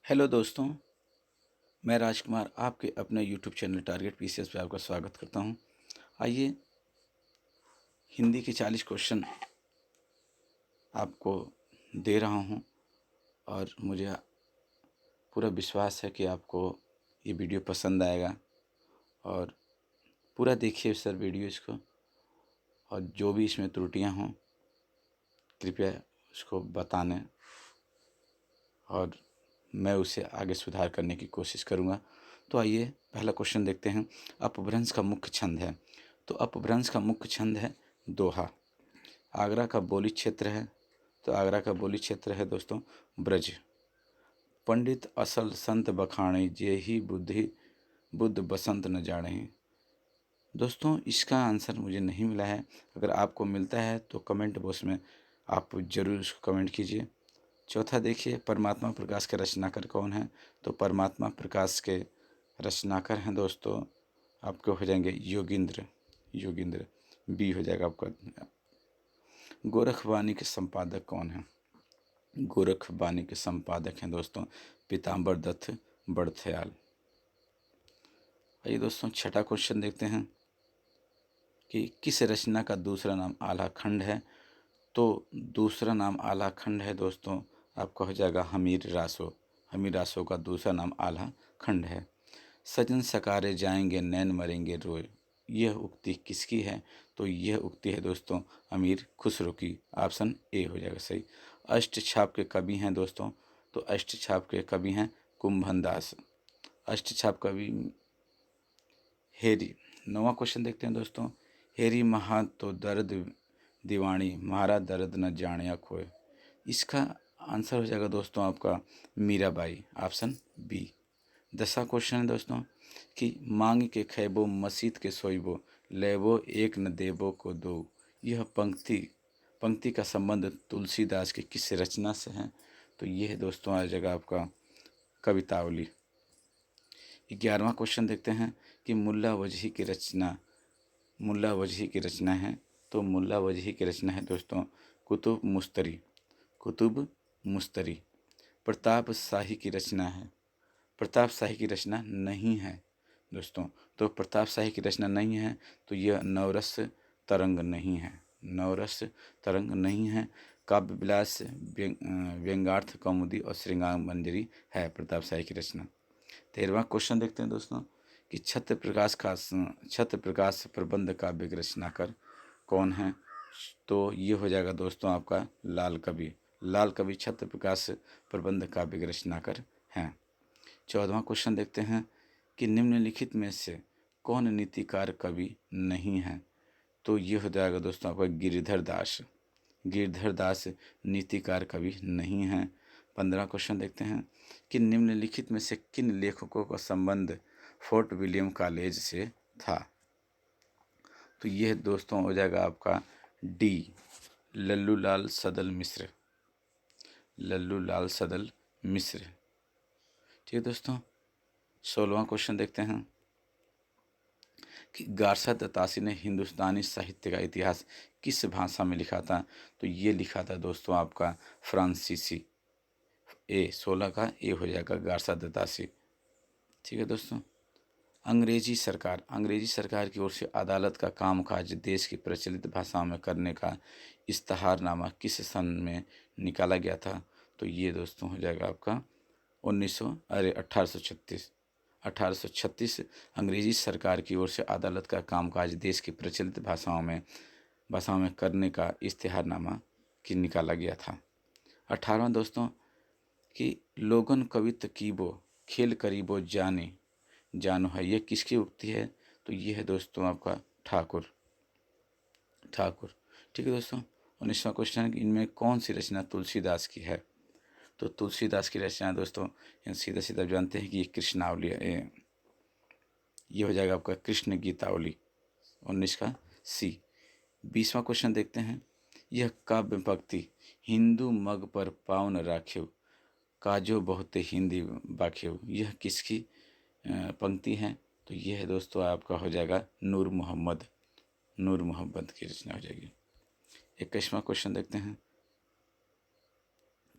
Hello दोस्तों, मैं राजकुमार आपके अपने यूट्यूब चैनल टारगेट पीसीएस पे आपका स्वागत करता हूं। आइए हिंदी के 40 क्वेश्चन आपको दे रहा हूं और मुझे पूरा विश्वास है कि आपको ये वीडियो पसंद आएगा। और पूरा देखिए सर वीडियो इसको, और जो भी इसमें त्रुटियां हों कृपया उसको बताने और मैं उसे आगे सुधार करने की कोशिश करूँगा। तो आइए पहला क्वेश्चन देखते हैं। अपभ्रंश का मुख्य छंद है। तो अपभ्रंश का मुख्य छंद है दोहा। आगरा का बोली क्षेत्र है, तो आगरा का बोली क्षेत्र है दोस्तों ब्रज। पंडित असल संत बखाणे जे ही बुद्धि बुद्ध बसंत न जाने। दोस्तों इसका आंसर मुझे नहीं मिला है। अगर आपको मिलता है तो कमेंट बॉक्स में आप ज़रूर उसको कमेंट कीजिए। चौथा देखिए, परमात्मा प्रकाश के रचनाकार कौन है। तो परमात्मा प्रकाश के रचनाकार हैं दोस्तों, आपके हो जाएंगे योगींद्र। योगींद्र बी हो जाएगा आपका। गोरखवाणी के संपादक कौन है। गोरखवाणी के संपादक हैं दोस्तों पीताम्बर दत्त बड़थयाल। आइए दोस्तों छठा क्वेश्चन देखते हैं कि किस रचना का दूसरा नाम आला खंड है। तो दूसरा नाम आला खंड है दोस्तों, आपका हो जाएगा हमीर रासो। हमीर रासो का दूसरा नाम आला खंड है। सजन सकारे जाएंगे नैन मरेंगे रोए, यह उक्ति किसकी है। तो यह उक्ति है दोस्तों अमीर खुसरो की। ऑप्शन ए हो जाएगा सही। अष्ट छाप के कवि हैं दोस्तों, तो अष्ट छाप के कवि हैं कुंभन दास। अष्ट छाप कवि हेरी। नौवां क्वेश्चन देखते हैं दोस्तों। हेरी महा तो दर्द दीवानी मारा दर्द न जानिया खोए। इसका आंसर हो जाएगा दोस्तों आपका मीराबाई। Option B. 10वां क्वेश्चन है दोस्तों कि मांग के खैबो मसीत के सोइबो लेबो एक न देबो को दो। यह पंक्ति का संबंध तुलसीदास की किस रचना से है। तो यह दोस्तों आ जाएगा आपका कवितावली। 11वां क्वेश्चन देखते हैं कि मुल्ला वजही की रचना है। तो मुल्ला वजही की रचना है दोस्तों कुतुब मुस्तरी। कुतुब मुस्तरी। प्रताप शाही की रचना है। प्रताप शाही की रचना नहीं है दोस्तों। तो प्रताप शाही की रचना नहीं है तो यह नवरस तरंग नहीं है। नवरस तरंग नहीं है। काव्य विलास व्यंगार्थ कौमुदी और श्रृंगार मंजरी है प्रताप शाही की रचना। 13वां क्वेश्चन देखते हैं दोस्तों कि छत्र प्रकाश प्रबंध काव्य के रचनाकार कौन है। तो ये हो जाएगा दोस्तों आपका लाल कवि। लाल कवि छत्र प्रकाश प्रबंध काव्य के रचनाकार हैं। 14वां क्वेश्चन देखते हैं कि निम्नलिखित में से कौन नीतिकार कवि नहीं है। तो ये हो जाएगा दोस्तों आपका गिरिधर दास। गिरधर दास नीतिकार कवि नहीं हैं। 15वां क्वेश्चन देखते हैं कि निम्नलिखित में से किन लेखकों का संबंध फोर्ट विलियम कॉलेज से था। तो यह दोस्तों हो जाएगा आपका डी लल्लूलाल सदल मिश्र। लल्लूलाल सदल मिश्र। ठीक है दोस्तों। 16वां क्वेश्चन देखते हैं कि गारसा दत्तासी ने हिंदुस्तानी साहित्य का इतिहास किस भाषा में लिखा था। तो ये लिखा था दोस्तों आपका फ्रांसीसी। 16 का ए हो जाएगा गारसा दत्तासी। ठीक है दोस्तों। अंग्रेजी सरकार की ओर से अदालत का कामकाज देश की प्रचलित भाषाओं में करने का इश्तहारनामा किस सन में निकाला गया था। तो ये दोस्तों हो जाएगा आपका 1836। 1836 अंग्रेजी सरकार की ओर से अदालत का कामकाज देश की प्रचलित भाषाओं में करने का इश्तहारनामा की निकाला गया था। 18वां दोस्तों कि लोगन कवित कीबो खेल करीबो जानो है, ये किसकी उक्ति है। तो ये है दोस्तों आपका ठाकुर। ठीक है दोस्तों। 19वां क्वेश्चन है कि इनमें कौन सी रचना तुलसीदास की है। तो तुलसीदास की रचना दोस्तों सीधा सीधा जानते हैं कि ये कृष्णावली है। ये हो जाएगा आपका कृष्ण गीतावली। 19 का सी। 20वां क्वेश्चन देखते हैं। यह काव्य भक्ति हिंदू मग पर पावन राख्यो काजो बहुत हिंदी बाख्यो, यह किसकी पंक्ति है। तो यह है दोस्तों आपका हो जाएगा नूर मोहम्मद की रचना हो जाएगी। 21वां क्वेश्चन देखते हैं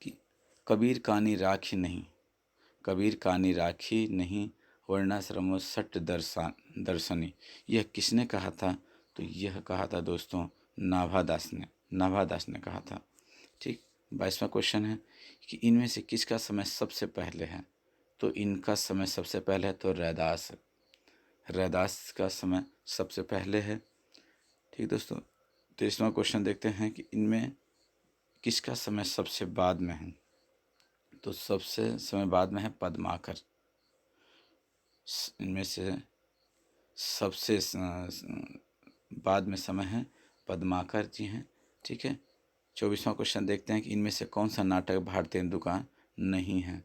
कि कबीर कानी राखी नहीं कबीर कानी राखी नहीं, वर्णाश्रमो सट दर्शनी। यह किसने कहा था? तो यह कहा था दोस्तों नाभादास ने, नाभादास ने कहा था। ठीक। 22वां क्वेश्चन है कि इनमें से किसका समय सबसे पहले है? तो इनका समय सबसे पहले है तो रैदास, रैदास का समय सबसे पहले है। ठीक दोस्तों। 23वां क्वेश्चन देखते हैं कि इनमें किसका समय सबसे बाद में है? तो सबसे समय बाद में है पद्माकर। इनमें से सबसे बाद में समय है पद्माकर जी हैं। ठीक है। 24वां क्वेश्चन देखते हैं कि इनमें से कौन सा नाटक भारतेंदु का नहीं है?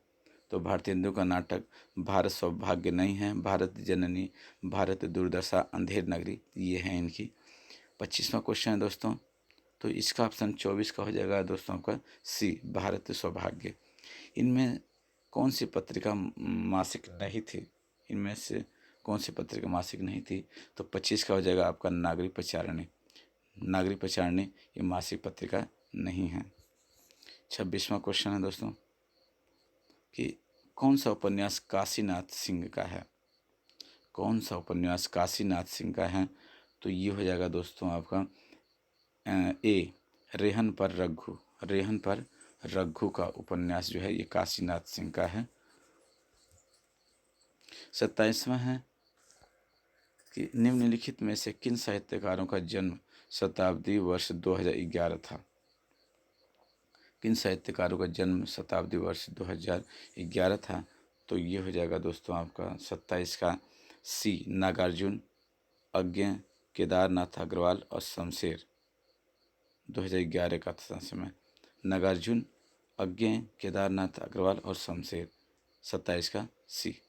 तो भारतेंदु का नाटक भारत सौभाग्य नहीं है, भारत जननी, भारत दुर्दशा, अंधेर नगरी, ये है इनकी। 25वां क्वेश्चन है दोस्तों, तो इसका ऑप्शन 24 का हो जाएगा दोस्तों आपका सी, भारत सौभाग्य। इनमें कौन सी पत्रिका मासिक नहीं थी? इनमें से कौन सी पत्रिका मासिक नहीं थी? तो 25 का हो जाएगा आपका नागरिक प्रचारणी। नागरिक प्रचारणी ये मासिक पत्रिका नहीं है। 26वां क्वेश्चन है दोस्तों कि कौन सा उपन्यास काशीनाथ सिंह का है? कौन सा उपन्यास काशीनाथ सिंह का है? तो ये हो जाएगा दोस्तों आपका ए, रेहन पर रघु। रेहन पर रघु का उपन्यास जो है ये काशीनाथ सिंह का है। 27वां है कि निम्नलिखित में से किन साहित्यकारों का जन्म शताब्दी वर्ष 2011 था? किन साहित्यकारों का जन्म शताब्दी वर्ष 2011 था? तो ये हो जाएगा दोस्तों आपका 27 का सी, नागार्जुन, अज्ञ, केदारनाथ अग्रवाल और शमशेर। 2011 का था समय। नागार्जुन, अज्ञ, केदारनाथ अग्रवाल और शमशेर। 27 का सी।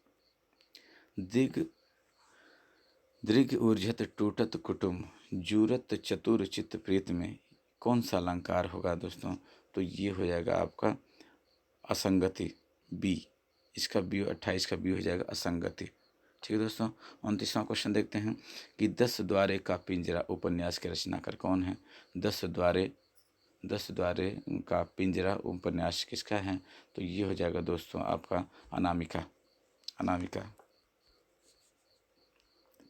दृग ऊर्जत टूटत कुटुम्ब, जूरत चतुर चित्त प्रीत में कौन सा अलंकार होगा दोस्तों? तो ये हो जाएगा आपका असंगति, बी। इसका बी 28 का बी हो जाएगा असंगति। ठीक है दोस्तों। 29वां क्वेश्चन देखते हैं कि 10 द्वारे का पिंजरा उपन्यास के रचनाकार कौन है? 10 द्वारे का पिंजरा उपन्यास किसका है? तो ये हो जाएगा दोस्तों आपका अनामिका।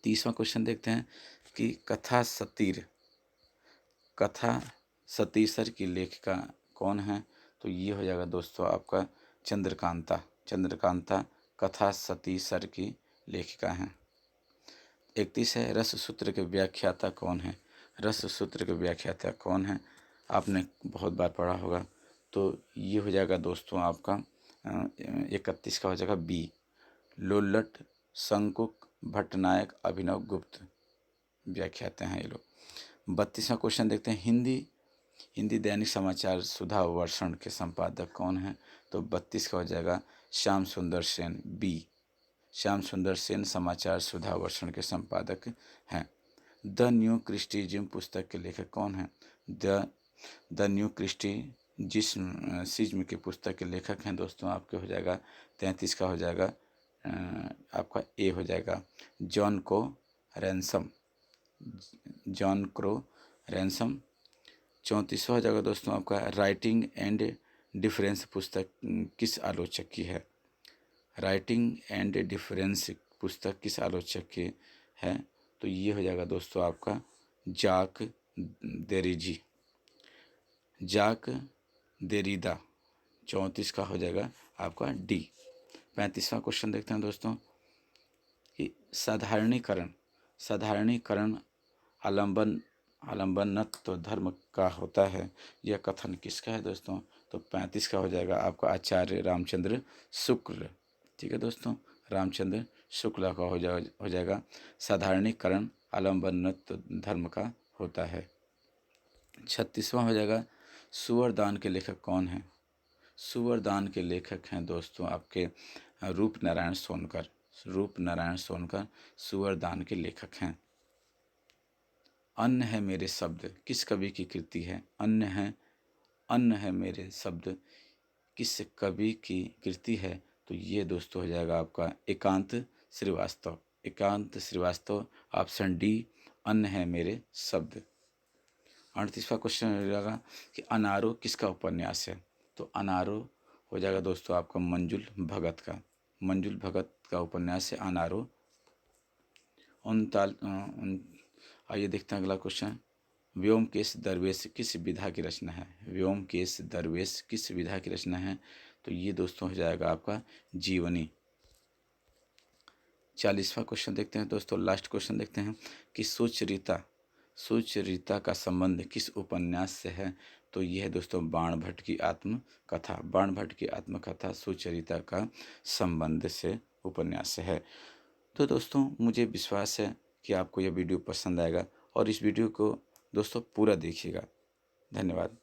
30वां क्वेश्चन देखते हैं कि कथा सतीसर की लेखिका कौन है? तो ये हो जाएगा दोस्तों आपका चंद्रकांता कथा सतीसर की लेखिका हैं। 31 है रस सूत्र के व्याख्याता कौन है? रस सूत्र के व्याख्याता कौन है? आपने बहुत बार पढ़ा होगा। तो ये हो जाएगा दोस्तों आपका 31 का हो जाएगा बी, लोल्लट, शंकुक, भट्टनायक, अभिनव गुप्त व्याख्याते हैं ये लोग। 32वां क्वेश्चन देखते हैं हिंदी दैनिक समाचार सुधा वर्षण के संपादक कौन है? तो 32 का हो जाएगा श्याम सुंदर सेन, बी। श्याम सुंदर सेन समाचार सुधा वर्षण के संपादक हैं। द न्यू क्रिस्टिज्म पुस्तक के लेखक कौन है? द न्यू क्रिस्टिसिज्म की पुस्तक के लेखक हैं दोस्तों आपके हो जाएगा 33 का हो जाएगा आपका ए हो जाएगा जॉन क्रो रैनसम। 34वां हो जाएगा दोस्तों आपका राइटिंग एंड डिफरेंस पुस्तक किस आलोचक की है? राइटिंग एंड डिफरेंस पुस्तक किस आलोचक की है? तो ये हो जाएगा दोस्तों आपका जाक देरिदा। 34 का हो जाएगा आपका डी। 35वां क्वेश्चन देखते हैं दोस्तों कि साधारणीकरण आलम्बनत्व धर्म का होता है, यह कथन किसका है दोस्तों? तो 35 का हो जाएगा आपका आचार्य रामचंद्र शुक्ल। ठीक है दोस्तों, रामचंद्र शुक्ल का हो जाएगा साधारणीकरण आलम्बनत्व धर्म का होता है। 36वां हो जाएगा सुवरदान के लेखक कौन है? सुवरदान के लेखक हैं दोस्तों आपके रूपनारायण सोनकर सुवरदान के लेखक हैं। अन्न है मेरे शब्द किस कवि की कृति है? अन्न है मेरे शब्द किस कवि की कृति है? तो ये दोस्तों हो जाएगा आपका एकांत श्रीवास्तव ऑप्शन डी, अन्न है मेरे शब्द। 38वां क्वेश्चन हो जाएगा कि अनारो किसका उपन्यास है? तो अनारो हो जाएगा दोस्तों आपका मंजुल भगत का। मंजुल भगत का उपन्यास है अनारो। आइए देखते हैं अगला क्वेश्चन। व्योमकेश दरवेश किस विधा की रचना है? व्योमकेश दरवेश किस विधा की रचना है? तो ये दोस्तों हो जाएगा आपका जीवनी। 40वां क्वेश्चन देखते हैं दोस्तों, लास्ट क्वेश्चन देखते हैं कि सुचरिता का संबंध किस उपन्यास से है? तो यह है दोस्तों बाणभट्ट की आत्मकथा। बाणभट्ट की आत्मकथा सुचरिता का संबंध से उपन्यास से है। तो दोस्तों मुझे विश्वास है कि आपको यह वीडियो पसंद आएगा और इस वीडियो को दोस्तों पूरा देखिएगा। धन्यवाद।